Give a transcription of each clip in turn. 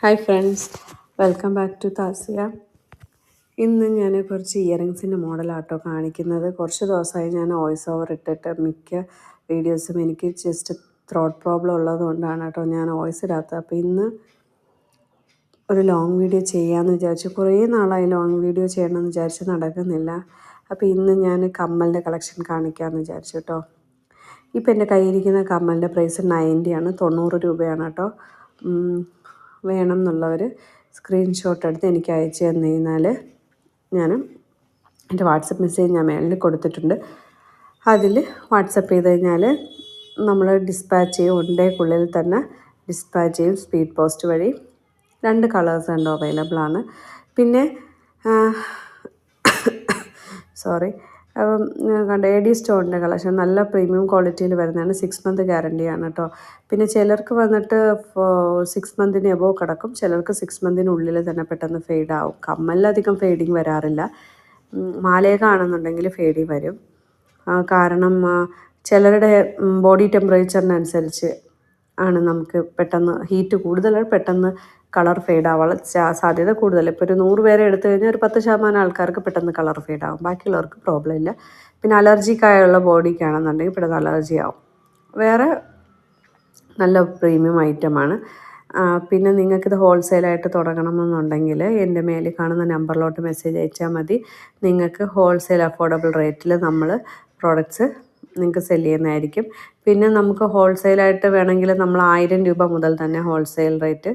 Hi friends, welcome back to Thasiya. ഇന്ന് ഞാൻ കുറച്ച് ഇയറിങ്സിൻ്റെ മോഡലാട്ടോ കാണിക്കുന്നത്. കുറച്ച് ദിവസമായി ഞാൻ വോയിസ് ഓവർ ഇട്ടിട്ട് മിക്ക വീഡിയോസും എനിക്ക് ജസ്റ്റ് ത്രോട്ട് പ്രോബ്ലം ഉള്ളതുകൊണ്ടാണ് കേട്ടോ ഞാൻ വോയിസ് ഇടാത്തത്. അപ്പോൾ ഇന്ന് ഒരു ലോങ് വീഡിയോ ചെയ്യാമെന്ന് വിചാരിച്ചു. കുറേ നാളായി ലോങ് വീഡിയോ ചെയ്യണമെന്ന് വിചാരിച്ച് നടക്കുന്നില്ല. അപ്പോൾ ഇന്ന് ഞാൻ കമ്മലിൻ്റെ കളക്ഷൻ കാണിക്കാമെന്ന് വിചാരിച്ചു കേട്ടോ. ഇപ്പോൾ എൻ്റെ കയ്യിരിക്കുന്ന കമ്മലിൻ്റെ പ്രൈസ് 90 ആണ്, 90 രൂപയാണ് കേട്ടോ. വേണം എന്നുള്ളവർ സ്ക്രീൻഷോട്ട് എടുത്ത് എനിക്ക് അയച്ചു തന്നു കഴിഞ്ഞാൽ ഞാൻ എൻ്റെ വാട്സപ്പ് മെസ്സേജ് ഞാൻ മേളിൽ കൊടുത്തിട്ടുണ്ട്. അതിൽ വാട്സപ്പ് ചെയ്ത് കഴിഞ്ഞാൽ നമ്മൾ ഡിസ്പാച്ച് ചെയ്യും. 1 ഡേക്കുള്ളിൽ തന്നെ ഡിസ്പാച്ച് ചെയ്യും. സ്പീഡ് പോസ്റ്റ് വഴി 2 കളേഴ്സ് ഉണ്ടോ അവൈലബിൾ ആണ്. പിന്നെ കണ്ട എ ഡി സ്റ്റോണിൻ്റെ കളക്ഷൻ നല്ല പ്രീമിയം ക്വാളിറ്റിയിൽ വരുന്നതാണ്. 6 മന്ത് ഗ്യാരണ്ടിയാണ് കേട്ടോ. പിന്നെ ചിലർക്ക് വന്നിട്ട് 6 മന്തിന് എബോവ് കിടക്കും, ചിലർക്ക് 6 മന്തിനുള്ളിൽ തന്നെ പെട്ടെന്ന് ഫെയ്ഡ് ആവും. കമ്മലിലധികം ഫെയ്ഡിങ് വരാറില്ല. മാലയൊക്കെ ആണെന്നുണ്ടെങ്കിൽ ഫെയ്ഡിങ് വരും. കാരണം ചിലരുടെ ബോഡി ടെമ്പറേച്ചറിനനുസരിച്ച് ആണ് നമുക്ക് പെട്ടെന്ന് ഹീറ്റ് കൂടുതൽ പെട്ടെന്ന് കളർ ഫെയ്ഡ് ആവാനുള്ള സാധ്യത കൂടുതൽ. ഇപ്പോൾ ഒരു 100 പേരെ എടുത്തു കഴിഞ്ഞാൽ ഒരു 10% ആൾക്കാർക്ക് പെട്ടെന്ന് കളർ ഫെയ്ഡ് ആവും, ബാക്കിയുള്ളവർക്ക് പ്രോബ്ലം ഇല്ല. പിന്നെ അലർജിക്കായുള്ള ബോഡിക്കാണെന്നുണ്ടെങ്കിൽ പെട്ടെന്ന് അലർജി ആവും. വേറെ നല്ല പ്രീമിയം ഐറ്റമാണ്. പിന്നെ നിങ്ങൾക്കിത് ഹോൾസെയിലായിട്ട് തുടങ്ങണമെന്നുണ്ടെങ്കിൽ എൻ്റെ മേലിൽ കാണുന്ന നമ്പറിലോട്ട് മെസ്സേജ് അയച്ചാൽ മതി. നിങ്ങൾക്ക് ഹോൾസെയിൽ അഫോർഡബിൾ റേറ്റിൽ നമ്മൾ പ്രോഡക്റ്റ്സ് നിങ്ങൾക്ക് സെല് ചെയ്യുന്നതായിരിക്കും. പിന്നെ നമുക്ക് ഹോൾസെയിലായിട്ട് വേണമെങ്കിൽ നമ്മൾ 1000 രൂപ മുതൽ തന്നെ ഹോൾസെയിൽ റേറ്റ്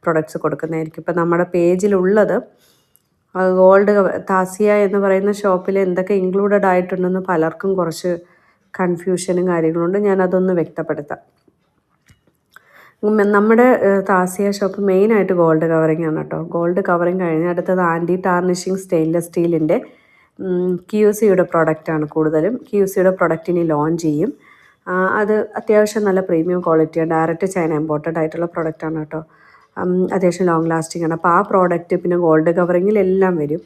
പ്രൊഡക്ട്സ് കൊടുക്കുന്നതായിരിക്കും. ഇപ്പം നമ്മുടെ പേജിലുള്ളത് ഗോൾഡ് താസിയ എന്ന് പറയുന്ന ഷോപ്പിൽ എന്തൊക്കെ ഇൻക്ലൂഡഡ് ആയിട്ടുണ്ടെന്ന് പലർക്കും കുറച്ച് കൺഫ്യൂഷനും കാര്യങ്ങളുണ്ട്. ഞാനതൊന്ന് വ്യക്തപ്പെടുത്താം. നമ്മുടെ താസിയ ഷോപ്പ് മെയിനായിട്ട് ഗോൾഡ് കവറിങ് ആണ് കേട്ടോ. ഗോൾഡ് കവറിങ് കഴിഞ്ഞ് അടുത്തത് ആൻറ്റി ടാർണിഷിങ് സ്റ്റെയിൻലെസ് സ്റ്റീലിൻ്റെ QCയുടെ പ്രൊഡക്റ്റാണ്. കൂടുതലും QCയുടെ പ്രൊഡക്റ്റ് ഇനി ലോഞ്ച് ചെയ്യും. അത് അത്യാവശ്യം നല്ല പ്രീമിയം ക്വാളിറ്റിയാണ്. ഡയറക്റ്റ് ചൈന ഇമ്പോർട്ടഡ് ആയിട്ടുള്ള പ്രൊഡക്റ്റാണ് കേട്ടോ. അത്യാവശ്യം ലോങ് ലാസ്റ്റിംഗ് ആണ്. അപ്പോൾ ആ പ്രോഡക്റ്റ് പിന്നെ ഗോൾഡ് കവറിങ്ങിലെല്ലാം വരും.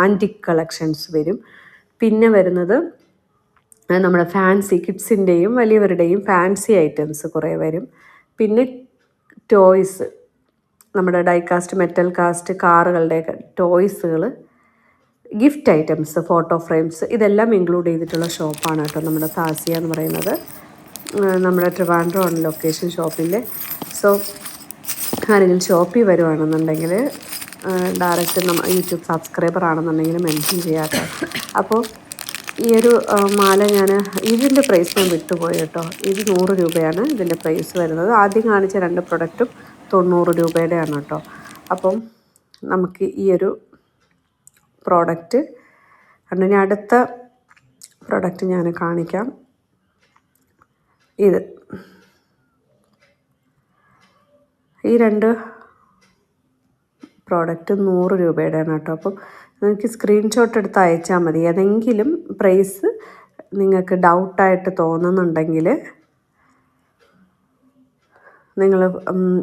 ആൻറ്റിക് കളക്ഷൻസ് വരും. പിന്നെ വരുന്നത് നമ്മുടെ ഫാൻസി കിഡ്സിൻ്റെയും വലിയവരുടെയും ഫാൻസി ഐറ്റംസ് കുറേ വരും. പിന്നെ ടോയ്സ്, നമ്മുടെ ഡൈകാസ്റ്റ് മെറ്റൽ കാസ്റ്റ് കാറുകളുടെയൊക്കെ ടോയ്സുകൾ, ഗിഫ്റ്റ് ഐറ്റംസ്, ഫോട്ടോ ഫ്രെയിംസ്, ഇതെല്ലാം ഇൻക്ലൂഡ് ചെയ്തിട്ടുള്ള ഷോപ്പാണ് കേട്ടോ നമ്മുടെ താസിയ എന്ന് പറയുന്നത്. നമ്മുടെ ട്രിവാൻഡ്രം ലൊക്കേഷൻ ഷോപ്പിൻ്റെ. സോ ആരെങ്കിലും ഷോപ്പിൽ വരുവാണെന്നുണ്ടെങ്കിൽ ഡയറക്റ്റ് യൂട്യൂബ് സബ്സ്ക്രൈബർ ആണെന്നുണ്ടെങ്കിൽ മെൻഷൻ ചെയ്യാം കേട്ടോ. അപ്പോൾ ഈ ഒരു മാല ഇതിൻ്റെ പ്രൈസ് ഞാൻ വിട്ടുപോയി കേട്ടോ. ഇത് 100 രൂപയാണ് ഇതിൻ്റെ പ്രൈസ് വരുന്നത്. ആദ്യം കാണിച്ച 2 പ്രൊഡക്റ്റും 90 രൂപയുടെയാണ് കേട്ടോ. അപ്പം നമുക്ക് ഈ ഒരു പ്രോഡക്റ്റ് കണ്ടിനി അടുത്ത പ്രൊഡക്റ്റ് ഞാൻ കാണിക്കാം. ഈ 2 പ്രോഡക്റ്റ് 100 രൂപയുടെയാണ് കേട്ടോ. അപ്പം നിങ്ങൾക്ക് സ്ക്രീൻഷോട്ട് എടുത്ത് അയച്ചാൽ മതി. ഏതെങ്കിലും പ്രൈസ് നിങ്ങൾക്ക് ഡൗട്ടായിട്ട് തോന്നുന്നുണ്ടെങ്കിൽ നിങ്ങൾ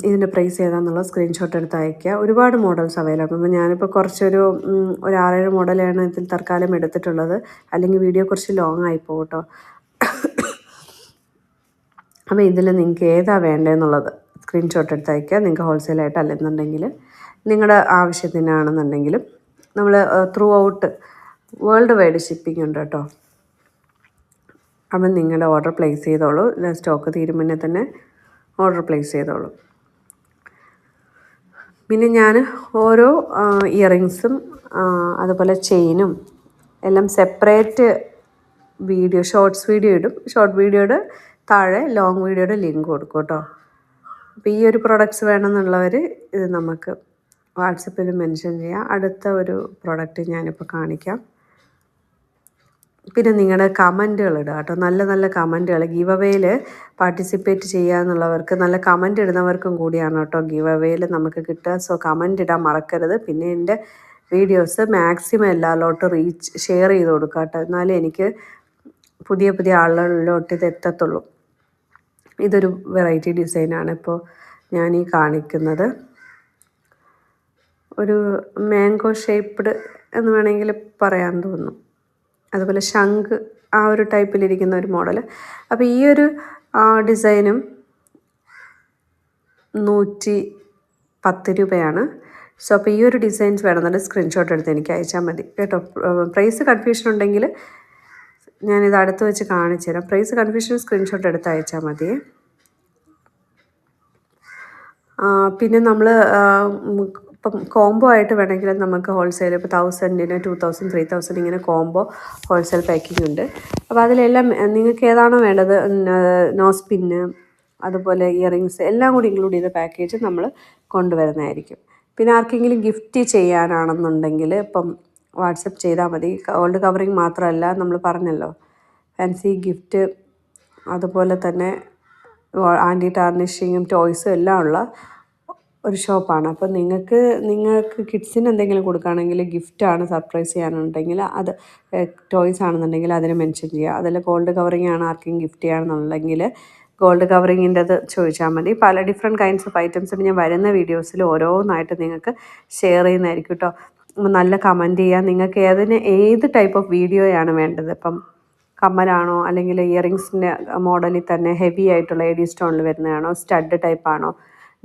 ഇതിൻ്റെ പ്രൈസ് ഏതാണെന്നുള്ള സ്ക്രീൻഷോട്ട് എടുത്ത് അയയ്ക്കുക. ഒരുപാട് മോഡൽസ് അവൈലബിൾ. അപ്പോൾ ഞാനിപ്പോൾ ഒരു 6-7 മോഡലാണ് ഇതിൽ തൽക്കാലം എടുത്തിട്ടുള്ളത്. അല്ലെങ്കിൽ വീഡിയോ കുറച്ച് ലോങ് ആയിപ്പോകും കേട്ടോ. അപ്പോൾ ഇതിൽ നിങ്ങൾക്ക് ഏതാ വേണ്ടതെന്നുള്ളത് സ്ക്രീൻഷോട്ട് എടുത്ത് അയയ്ക്കുക. നിങ്ങൾക്ക് ഹോൾസെയിലായിട്ട് അല്ലെന്നുണ്ടെങ്കിൽ നിങ്ങളുടെ ആവശ്യത്തിനാണെന്നുണ്ടെങ്കിലും നമ്മൾ through out world wide shipping ഉണ്ട് കേട്ടോ. അപ്പം നിങ്ങളുടെ ഓർഡർ പ്ലേസ് ചെയ്തോളൂ. സ്റ്റോക്ക് തീരും മുന്നേ തന്നെ ഓർഡർ പ്ലേസ് ചെയ്തോളൂ. പിന്നെ ഞാൻ ഓരോ ഇയറിങ്സും അതുപോലെ ചെയിനും എല്ലാം സെപ്പറേറ്റ് വീഡിയോ ഷോർട്സ് വീഡിയോ ഇടും. ഷോർട്ട് വീഡിയോയുടെ താഴെ ലോങ് വീഡിയോയുടെ ലിങ്ക് കൊടുക്കും കേട്ടോ. അപ്പോൾ ഈ ഒരു പ്രൊഡക്ട്സ് വേണമെന്നുള്ളവർ ഇത് നമുക്ക് വാട്സപ്പിൽ മെൻഷൻ ചെയ്യാം. അടുത്ത ഒരു പ്രൊഡക്റ്റ് ഞാനിപ്പോൾ കാണിക്കാം. പിന്നെ നിങ്ങളുടെ കമൻറ്റുകൾ ഇടുക കേട്ടോ. നല്ല നല്ല കമൻറ്റുകൾ ഗീവ് അവേയിൽ പാർട്ടിസിപ്പേറ്റ് ചെയ്യാന്നുള്ളവർക്ക്, നല്ല കമൻറ്റ് ഇടുന്നവർക്കും കൂടിയാണ് കേട്ടോ ഗീവ് അവേയിൽ നമുക്ക് കിട്ടുക. സോ കമൻറ്റ് ഇടാൻ മറക്കരുത്. പിന്നെ എൻ്റെ വീഡിയോസ് മാക്സിമം എല്ലാവരിലോട്ട് ഷെയർ ചെയ്ത് കൊടുക്കുക കേട്ടോ. എന്നാലേ എനിക്ക് പുതിയ പുതിയ ആളുകളിലോട്ട് ഇത് എത്തത്തുള്ളൂ. ഇതൊരു വെറൈറ്റി ഡിസൈനാണ് ഇപ്പോൾ ഞാൻ ഈ കാണിക്കുന്നത്. ഒരു മാംഗോ ഷേപ്പ്ഡ് എന്ന് വേണമെങ്കിൽ പറയാൻ തോന്നും. അതുപോലെ ശംഖ് ആ ഒരു ടൈപ്പിലിരിക്കുന്ന ഒരു മോഡൽ. അപ്പോൾ ഈ ഒരു ഡിസൈനും 10 രൂപയാണ്. സോ അപ്പോൾ ഈ ഒരു ഡിസൈൻസ് വേണമെന്നുണ്ടെങ്കിൽ സ്ക്രീൻഷോട്ട് എടുത്ത് എനിക്ക് അയച്ചാൽ മതി കേട്ടോ. പ്രൈസ് കൺഫ്യൂഷൻ ഉണ്ടെങ്കിൽ ഞാനിത് അടുത്ത് വെച്ച് കാണിച്ചു തരാം. പ്രൈസ് കൺഫ്യൂഷൻ സ്ക്രീൻഷോട്ട് എടുത്ത് അയച്ചാൽ മതി. പിന്നെ നമ്മൾ ഇപ്പം കോംബോ ആയിട്ട് വേണമെങ്കിൽ നമുക്ക് ഹോൾസെയിൽ ഇപ്പോൾ 1000-ന് 2000 3000 ഇങ്ങനെ കോംബോ ഹോൾസെയിൽ പാക്കിംഗ് ഉണ്ട്. അപ്പോൾ അതിലെല്ലാം നിങ്ങൾക്ക് ഏതാണോ വേണ്ടത്, നോസ് പിന്ന് അതുപോലെ ഇയറിങ്സ് എല്ലാം കൂടി ഇൻക്ലൂഡ് ചെയ്ത പാക്കേജ് നമ്മൾ കൊണ്ടുവരുന്നതായിരിക്കും. പിന്നെ ആർക്കെങ്കിലും ഗിഫ്റ്റ് ചെയ്യാനാണെന്നുണ്ടെങ്കിൽ ഇപ്പം വാട്സപ്പ് ചെയ്താൽ മതി. ഗോൾഡ് കവറിങ് മാത്രമല്ല, നമ്മൾ പറഞ്ഞല്ലോ ഫാൻസി ഗിഫ്റ്റ് അതുപോലെ തന്നെ ആൻറ്റി ടാർണിഷിങ്ങും ടോയ്സും എല്ലാം ഉള്ള ഒരു ഷോപ്പാണ്. അപ്പോൾ നിങ്ങൾക്ക് കിഡ്സിന് എന്തെങ്കിലും കൊടുക്കുകയാണെങ്കിൽ ഗിഫ്റ്റാണ് സർപ്രൈസ് ചെയ്യാനുണ്ടെങ്കിൽ അത് ടോയ്സ് ആണെന്നുണ്ടെങ്കിൽ അതിന് മെൻഷൻ ചെയ്യുക. അതിൽ ഗോൾഡ് കവറിങ് ആണ് ആർക്കെങ്കിലും ഗിഫ്റ്റ് ചെയ്യുകയാണെന്നുണ്ടെങ്കിൽ ഗോൾഡ് കവറിങ്ങിൻ്റെ അത് ചോദിച്ചാൽ മതി. പല ഡിഫറെൻറ്റ് കൈൻഡ്സ് ഓഫ് ഐറ്റംസ് ഞാൻ വരുന്ന വീഡിയോസിൽ ഓരോന്നായിട്ട് നിങ്ങൾക്ക് ഷെയർ ചെയ്യുന്നതായിരിക്കും കേട്ടോ. നല്ല കമൻറ്റ് ചെയ്യുക. നിങ്ങൾക്ക് ഏത് ടൈപ്പ് ഓഫ് വീഡിയോയാണ് വേണ്ടത്. ഇപ്പം കമ്മലാണോ അല്ലെങ്കിൽ ഇയറിങ്സിൻ്റെ മോഡലിൽ തന്നെ ഹെവി ആയിട്ടുള്ള എഡി സ്റ്റോണിൽ വരുന്നതാണോ, സ്റ്റഡ് ടൈപ്പാണോ,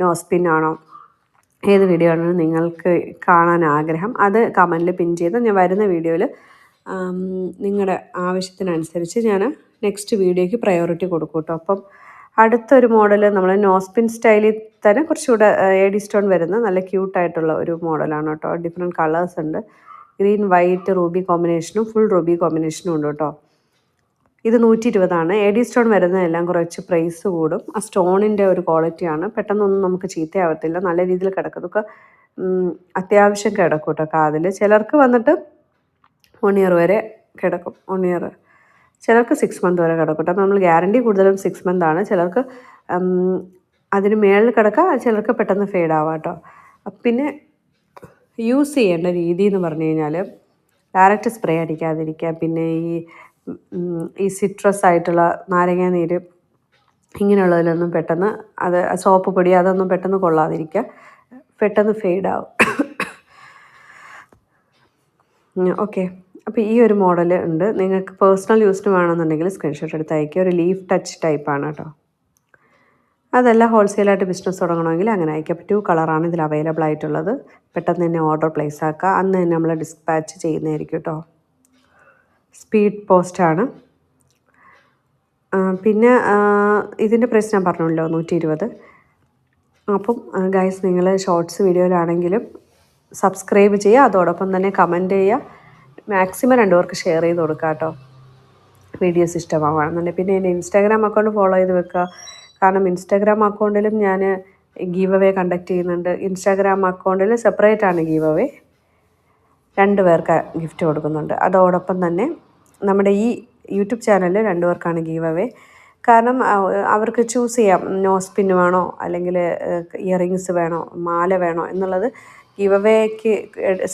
നോസ്പിന്നാണോ, ഏത് വീഡിയോ ആണോ നിങ്ങൾക്ക് കാണാൻ ആഗ്രഹം അത് കമൻറ്റിൽ പിൻ ചെയ്ത് ഞാൻ വരുന്ന വീഡിയോയിൽ നിങ്ങളുടെ ആവശ്യത്തിനനുസരിച്ച് ഞാൻ നെക്സ്റ്റ് വീഡിയോയ്ക്ക് പ്രയോറിറ്റി കൊടുക്കും കേട്ടോ. അപ്പം അടുത്തൊരു മോഡൽ നമ്മൾ നോസ്പിൻ സ്റ്റൈലിൽ തന്നെ കുറച്ചുകൂടെ എഡി സ്റ്റോൺ വരുന്ന നല്ല ക്യൂട്ടായിട്ടുള്ള ഒരു മോഡലാണ് കേട്ടോ. ഡിഫറെൻറ്റ് കളേഴ്സ് ഉണ്ട്. ഗ്രീൻ, വൈറ്റ്, റൂബി കോമ്പിനേഷനും ഫുൾ റൂബി കോമ്പിനേഷനും ഉണ്ട് കേട്ടോ. ഇത് 120 എഡി സ്റ്റോൺ വരുന്നതെല്ലാം കുറച്ച് പ്രൈസ് കൂടും. ആ സ്റ്റോണിൻ്റെ ഒരു ക്വാളിറ്റിയാണ്. പെട്ടെന്നൊന്നും നമുക്ക് ചീത്തയാവത്തില്ല. നല്ല രീതിയിൽ കിടക്കും. ഇതൊക്കെ അത്യാവശ്യം കിടക്കും കേട്ടോ കാതിൽ. ചിലർക്ക് വന്നിട്ട് 1 ഇയർ വരെ കിടക്കും. 1 ഇയർ, ചിലർക്ക് 6 മന്ത് വരെ കിടക്കും കേട്ടോ. നമ്മൾ ഗ്യാരണ്ടി കൂടുതലും 6 മന്താണ്. ചിലർക്ക് അതിന് മേളിൽ കിടക്കാം, ചിലർക്ക് പെട്ടെന്ന് ഫെയ്ഡ് ആവാം കേട്ടോ. പിന്നെ യൂസ് ചെയ്യേണ്ട രീതി എന്ന് പറഞ്ഞു കഴിഞ്ഞാൽ ഡയറക്റ്റ് സ്പ്രേ അടിക്കാതിരിക്കുക. പിന്നെ ഈ സിട്രസ് ആയിട്ടുള്ള നാരങ്ങ നീര് ഇങ്ങനെയുള്ളതിലൊന്നും പെട്ടെന്ന് സോപ്പ് പൊടി അതൊന്നും പെട്ടെന്ന് കൊള്ളാതിരിക്കുക. പെട്ടെന്ന് ഫെയ്ഡ് ആവും. ഓക്കെ, അപ്പോൾ ഈ ഒരു മോഡൽ ഉണ്ട്. നിങ്ങൾക്ക് പേഴ്സണൽ യൂസിന് വേണമെന്നുണ്ടെങ്കിൽ സ്ക്രീൻഷോട്ട് എടുത്ത് അയക്കുക. ഒരു ലീഫ് ടച്ച് ടൈപ്പാണ് കേട്ടോ. അതല്ല ഹോൾസെയിലായിട്ട് ബിസിനസ് തുടങ്ങണമെങ്കിൽ അങ്ങനെ അയക്കാം. അപ്പോൾ 2 കളറാണ് ഇതിൽ അവൈലബിൾ ആയിട്ടുള്ളത്. പെട്ടെന്ന് തന്നെ ഓർഡർ പ്ലേസ് ആക്കുക. അന്ന് തന്നെ നമ്മൾ ഡിസ്പാച്ച് ചെയ്യുന്നതായിരിക്കും കേട്ടോ. സ്പീഡ് പോസ്റ്റാണ്. പിന്നെ ഇതിൻ്റെ പ്രൈസ് ഞാൻ പറഞ്ഞല്ലോ 120. അപ്പം ഗൈസ്, നിങ്ങൾ ഷോർട്സ് വീഡിയോയിലാണെങ്കിലും സബ്സ്ക്രൈബ് ചെയ്യുക. അതോടൊപ്പം തന്നെ കമൻറ്റ് ചെയ്യുക. മാക്സിമം 2 പേർക്ക് ഷെയർ ചെയ്ത് കൊടുക്കുക കേട്ടോ, വീഡിയോസ് ഇഷ്ടമാവുകയാണെന്നുണ്ടെങ്കിൽ. പിന്നെ എൻ്റെ ഇൻസ്റ്റാഗ്രാം അക്കൗണ്ട് ഫോളോ ചെയ്ത് വെക്കുക. കാരണം ഇൻസ്റ്റാഗ്രാം അക്കൗണ്ടിലും ഞാൻ ഗീവ് അവേ കണ്ടക്ട് ചെയ്യുന്നുണ്ട്. ഇൻസ്റ്റാഗ്രാം അക്കൗണ്ടിൽ സെപ്പറേറ്റ് ആണ് ഗീവ് അവേ. 2 പേർക്ക് ഗിഫ്റ്റ് കൊടുക്കുന്നുണ്ട്. അതോടൊപ്പം തന്നെ നമ്മുടെ ഈ യൂട്യൂബ് ചാനലിൽ 2 പേർക്കാണ് ഗീവ് അവേ. കാരണം അവർക്ക് ചൂസ് ചെയ്യാം, നോസ് പിൻ വേണോ അല്ലെങ്കിൽ ഇയറിങ്സ് വേണോ, മാല വേണോ എന്നുള്ളത് ഗീവ് അവേക്ക്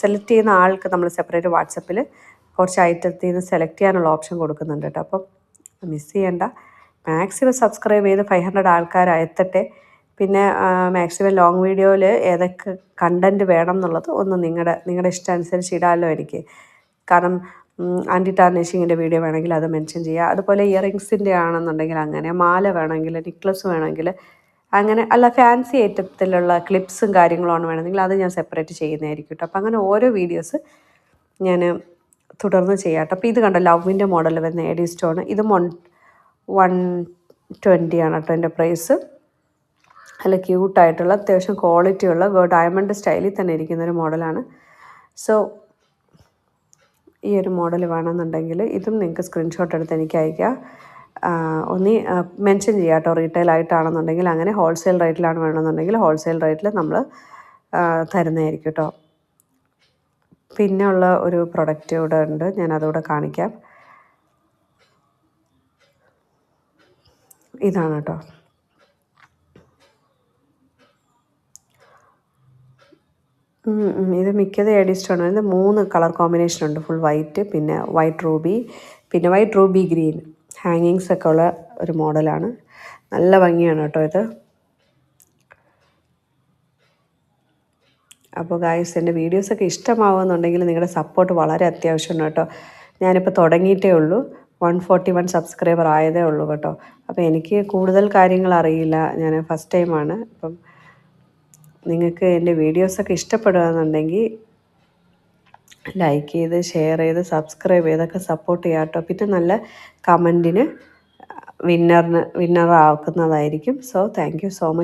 സെലക്ട് ചെയ്യുന്ന ആൾക്ക് നമ്മൾ സെപ്പറേറ്റ് വാട്സപ്പിൽ കുറച്ച് ഐറ്റത്തിൽ നിന്ന് സെലക്ട് ചെയ്യാനുള്ള ഓപ്ഷൻ കൊടുക്കുന്നുണ്ട് കേട്ടോ. അപ്പം മിസ് ചെയ്യേണ്ട. മാക്സിമം സബ്സ്ക്രൈബ് ചെയ്ത് 500 ആൾക്കാർ എത്തട്ടെ. പിന്നെ മാക്സിമം ലോങ് വീഡിയോയിൽ ഏതൊക്കെ കണ്ടൻറ്റ് വേണം എന്നുള്ളത് ഒന്ന് നിങ്ങളുടെ ഇഷ്ടം അനുസരിച്ച് ഇടാമല്ലോ എനിക്ക്. കാരണം ആൻറ്റി ടാർണിഷിങ്ങിൻ്റെ വീഡിയോ വേണമെങ്കിൽ അത് മെൻഷൻ ചെയ്യുക. അതുപോലെ ഇയറിങ്സിൻ്റെ ആണെന്നുണ്ടെങ്കിൽ അങ്ങനെ, മാല വേണമെങ്കിൽ, നെക്ലസ് വേണമെങ്കിൽ അങ്ങനെ, അല്ല ഫാൻസി ഐറ്റത്തിലുള്ള ക്ലിപ്സും കാര്യങ്ങളുമാണ് വേണമെങ്കിൽ അത് ഞാൻ സെപ്പറേറ്റ് ചെയ്യുന്നതായിരിക്കും കേട്ടോ. അപ്പോൾ അങ്ങനെ ഓരോ വീഡിയോസ് ഞാൻ തുടർന്ന് ചെയ്യാം കേട്ടോ. അപ്പോൾ ഇത് കണ്ടോ, ലവിൻ്റെ മോഡൽ വരുന്ന എഡി സ്റ്റോൺ. ഇത് 120 ആണ് കേട്ടോ എൻ്റെ പ്രൈസ്. നല്ല ക്യൂട്ടായിട്ടുള്ള അത്യാവശ്യം ക്വാളിറ്റിയുള്ള ഡയമണ്ട് സ്റ്റൈലിൽ തന്നെ ഇരിക്കുന്നൊരു മോഡലാണ്. സോ ഈ ഒരു മോഡൽ വേണമെന്നുണ്ടെങ്കിൽ ഇതും നിങ്ങൾക്ക് സ്ക്രീൻഷോട്ട് എടുത്ത് എനിക്ക് അയക്കുക. ഒന്ന് മെൻഷൻ ചെയ്യാം കേട്ടോ, റീറ്റെയിൽ ആയിട്ടാണെന്നുണ്ടെങ്കിൽ അങ്ങനെ. ഹോൾസെയിൽ റേറ്റിലാണ് വേണമെന്നുണ്ടെങ്കിൽ ഹോൾസെയിൽ റേറ്റിൽ നമ്മൾ തരുന്നതായിരിക്കും കേട്ടോ. പിന്നെ ഉള്ള ഒരു പ്രൊഡക്റ്റ് ഇവിടെ ഉണ്ട്, ഞാൻ അതുകൂടെ കാണിക്കാം. ഇതാണ് കേട്ടോ. ഇത് മിക്കത് എഡി സ്റ്റോൺ. ഇത് 3 കളർ കോമ്പിനേഷൻ ഉണ്ട്. ഫുൾ വൈറ്റ്, പിന്നെ വൈറ്റ് റൂബി, പിന്നെ വൈറ്റ് റൂബി ഗ്രീൻ. ഹാങ്ങിങ്സ് ഒക്കെ ഉള്ള ഒരു മോഡലാണ്. നല്ല ഭംഗിയാണ് കേട്ടോ ഇത്. അപ്പോൾ ഗായ്സ്, എൻ്റെ വീഡിയോസൊക്കെ ഇഷ്ടമാവുമെന്നുണ്ടെങ്കിൽ നിങ്ങളുടെ സപ്പോർട്ട് വളരെ അത്യാവശ്യമാണ് കേട്ടോ. ഞാനിപ്പോൾ തുടങ്ങിയിട്ടേ ഉള്ളൂ. 141 സബ്സ്ക്രൈബർ ആയതേ ഉള്ളൂ കേട്ടോ. അപ്പോൾ എനിക്ക് കൂടുതൽ കാര്യങ്ങൾ അറിയില്ല. ഞാൻ ഫസ്റ്റ് ടൈമാണ്. അപ്പം നിങ്ങൾക്ക് എൻ്റെ വീഡിയോസൊക്കെ ഇഷ്ടപ്പെടുകയെന്നുണ്ടെങ്കിൽ ലൈക്ക് ചെയ്ത് ഷെയർ ചെയ്ത് സബ്സ്ക്രൈബ് ചെയ്തൊക്കെ സപ്പോർട്ട് ചെയ്യാം കേട്ടോ. പിന്നെ നല്ല കമൻറ്റിന് വിന്നറാക്കുന്നതായിരിക്കും. So thank you so much.